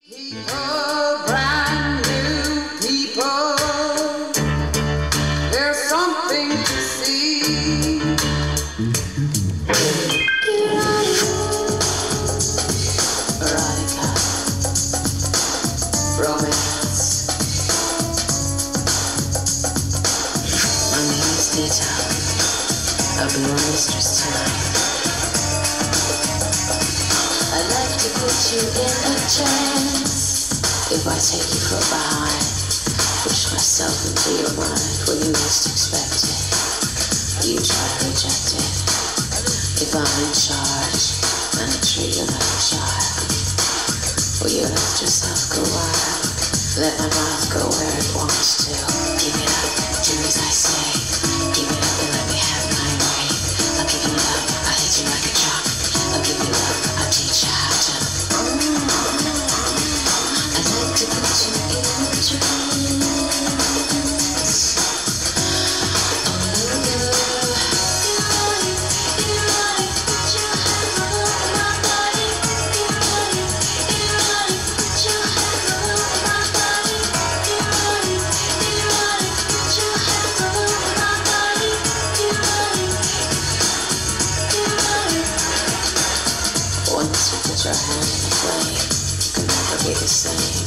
People, brand new people, there's something to see. Erotica, romance. My name is Dita. I'll be your mistress tonight. I'd like to put you in a trance. If I take you for a ride, push myself into your mind when you least expect it. You try to reject it. If I'm in charge and I treat you like a child, will you let yourself go wild? Let my mouth go where it wants to. Give it up, do as I say. Give it up and let me have my way. I'll give you love, I'll hit you like a truck. I'll give you love, I'll teach you how to. I'd like to put you in a trance. Oh, erotic, put your hand all over my body. Erotic, put your hand all over my body. Erotic, put your hand all over my body. Once you put your hand in the flame, you can never be the same.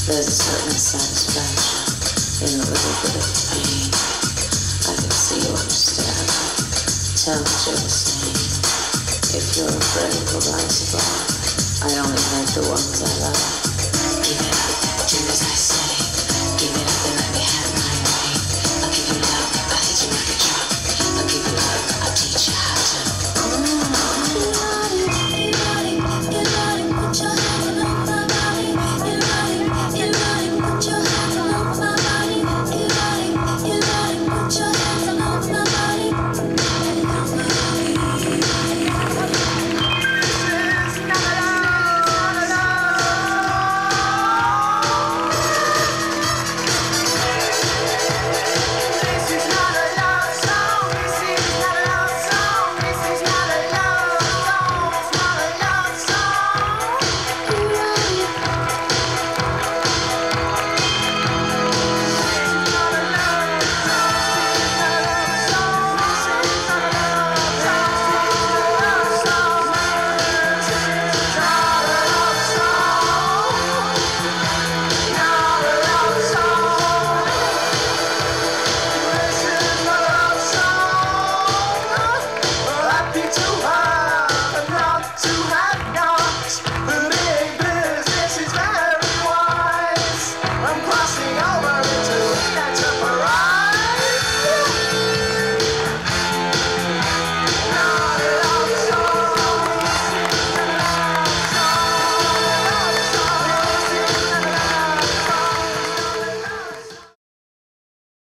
There's a certain satisfaction in a little bit of pain. I can see you understand. Tell me you're the same. If you're afraid of a rise above, I only make the ones I love.